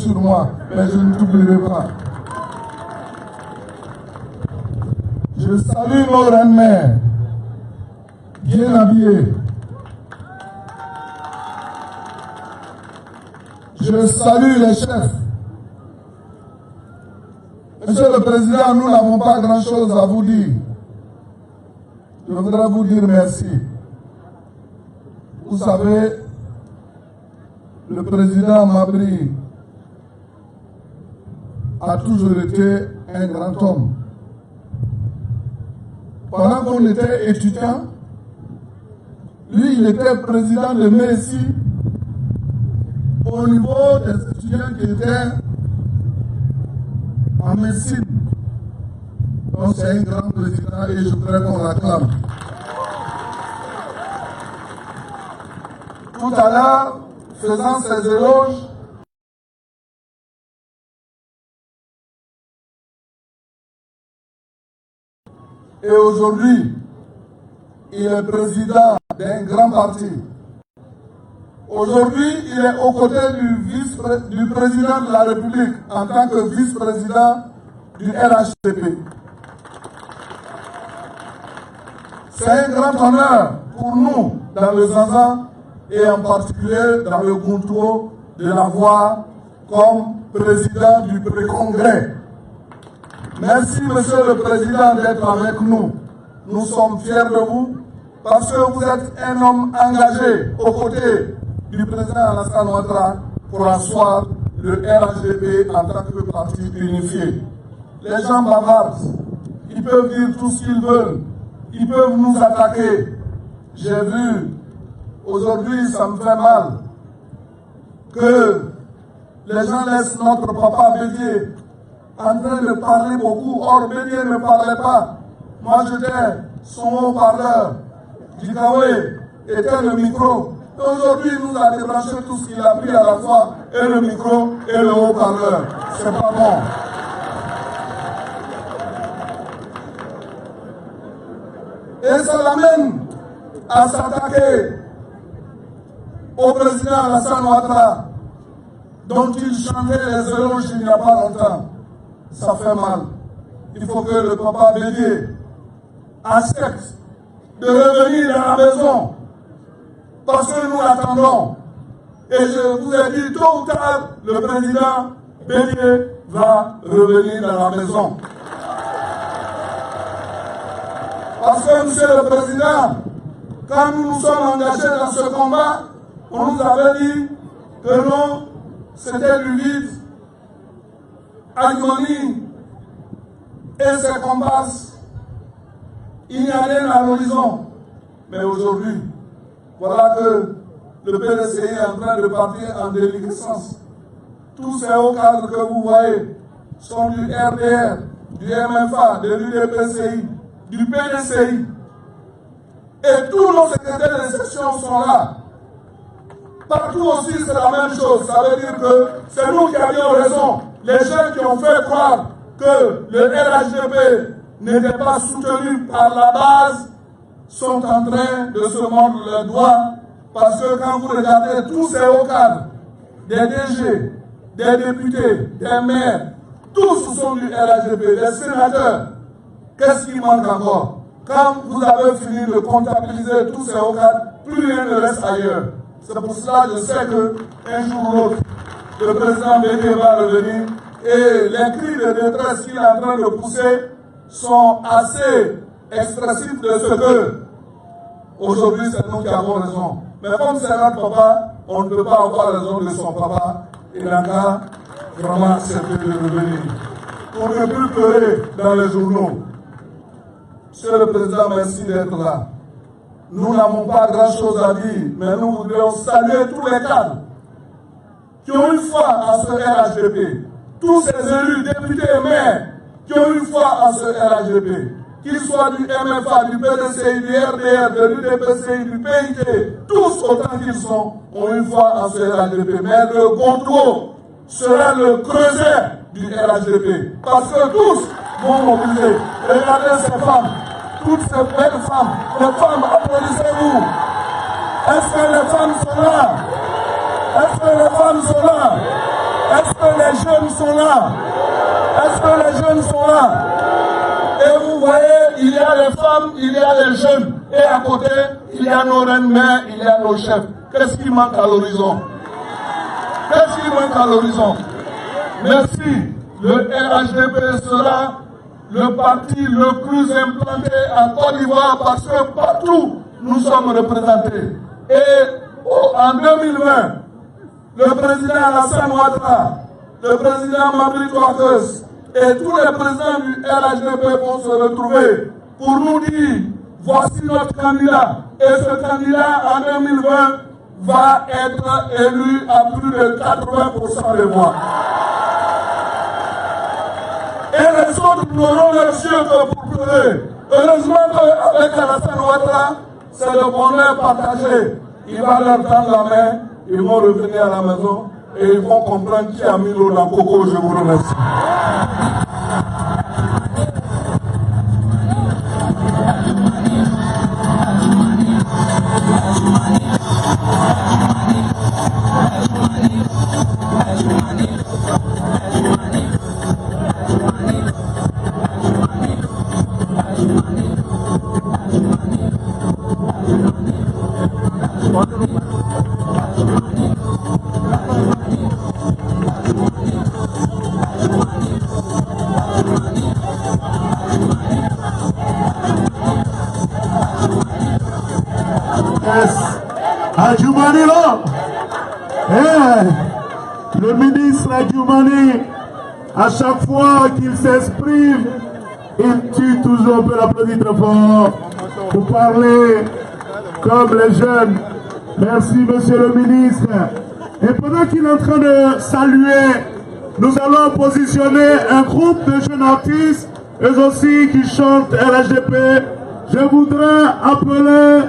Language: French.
sur moi, mais je ne t'oublierai pas. Je salue nos reines-mères, bien habillées. Je salue les chefs. Monsieur le Président, nous n'avons pas grand-chose à vous dire. Je voudrais vous dire merci. Vous savez, le président Mabry a toujours été un grand homme. Pendant qu'on était étudiant, lui, il était président de MESI au niveau des étudiants qui étaient en médecine. Donc c'est un grand président et je voudrais qu'on l'acclame. Tout à l'heure, faisant ses éloges, et aujourd'hui, il est président d'un grand parti. Aujourd'hui, il est aux côtés du président de la République en tant que vice-président du RHDP. C'est un grand honneur pour nous dans le Zanza et en particulier dans le Gonto de l'avoir comme président du pré-congrès. Merci, Monsieur le Président, d'être avec nous. Nous sommes fiers de vous parce que vous êtes un homme engagé aux côtés du président Alassane Ouattara pour asseoir le RHDP en tant que parti unifié. Les gens bavardent, ils peuvent dire tout ce qu'ils veulent, ils peuvent nous attaquer. J'ai vu, aujourd'hui ça me fait mal, que les gens laissent notre papa Bédié en train de parler beaucoup. Or, Bédié ne parlait pas. Moi, j'étais son haut-parleur. Dikawe était le micro. Aujourd'hui, il nous a débranché tout ce qu'il a pris à la fois, et le micro et le haut-parleur. C'est pas bon. Et ça l'amène à s'attaquer au président Alassane Ouattara, dont il chantait les éloges il n'y a pas longtemps. Ça fait mal. Il faut que le papa Bédié accepte de revenir dans la maison. Parce que nous l'attendons. Et je vous ai dit, tôt ou tard, le président Bédié va revenir dans la maison. Parce que, Monsieur le Président, quand nous nous sommes engagés dans ce combat, on nous avait dit que non, c'était du vide, Alimony et ses combats, il n'y a rien à l'horizon. Mais aujourd'hui, voilà que le PDCI est en train de partir en déliquescence. Tous ces hauts cadres que vous voyez sont du RDR, du MFA, de l'UDPCI, du PDCI. Et tous nos secrétaires de section sont là. Partout aussi, c'est la même chose. Ça veut dire que c'est nous qui avions raison. Les gens qui ont fait croire que le RHDP n'était pas soutenu par la base sont en train de se mordre les doigts parce que quand vous regardez tous ces hauts cadres, des DG, des députés, des maires, tous sont du RHDP, des sénateurs, qu'est-ce qui manque encore? Quand vous avez fini de comptabiliser tous ces hauts cadres, plus rien ne reste ailleurs. C'est pour cela que je sais qu'un jour ou l'autre, le président Bédié va revenir et les cris de détresse qu'il est en train de pousser sont assez expressifs de ce que aujourd'hui c'est nous qui avons raison. Mais comme c'est notre papa, on ne peut pas avoir raison de son papa. Il n'a qu'à vraiment accepter de revenir. On ne peut plus pleurer dans les journaux. Monsieur le Président, merci d'être là. Nous n'avons pas grand-chose à dire, mais nous voudrions saluer tous les cadres qui ont eu foi en ce RHDP. Tous ces élus, députés et maires qui ont eu foi en ce RHDP. Qu'ils soient du MFA, du PDCI, du RDR, de l'UDPCI, du PIT, tous autant qu'ils sont, ont eu foi en ce RHDP. Mais le contrôle sera le creuset du RHDP. Parce que tous vont mobiliser. Regardez ces femmes. Toutes ces belles femmes, les femmes, applaudissez-vous. Est-ce que les femmes sont là? Est-ce que les femmes sont là? Est-ce que les jeunes sont là? Est-ce que les jeunes sont là? Et vous voyez, il y a les femmes, il y a les jeunes. Et à côté, il y a nos reines-mères, il y a nos chefs. Qu'est-ce qui manque à l'horizon? Qu'est-ce qui manque à l'horizon? Merci. Le RHDP sera le parti le plus implanté en Côte d'Ivoire parce que partout nous sommes représentés. Et en 2020, le président Alassane Ouattara, le président Mabry Touakeus et tous les présidents du RHDP vont se retrouver pour nous dire voici notre candidat. Et ce candidat en 2020 va être élu à plus de 80% des voix. Et les autres n'auront leurs yeux que pour pleurer. Heureusement qu'avec Alassane Ouattara, c'est le bonheur partagé. Il va leur tendre la main, ils vont revenir à la maison et ils vont comprendre qui a mis l'eau dans le coco. Je vous remercie. Adjoumani là, le ministre Adjoumani, à chaque fois qu'il s'exprime, il tue toujours, on peut l'applaudir très fort, pour parler comme les jeunes. Merci monsieur le ministre. Et pendant qu'il est en train de saluer, nous allons positionner un groupe de jeunes artistes, eux aussi qui chantent RHDP. Je voudrais appeler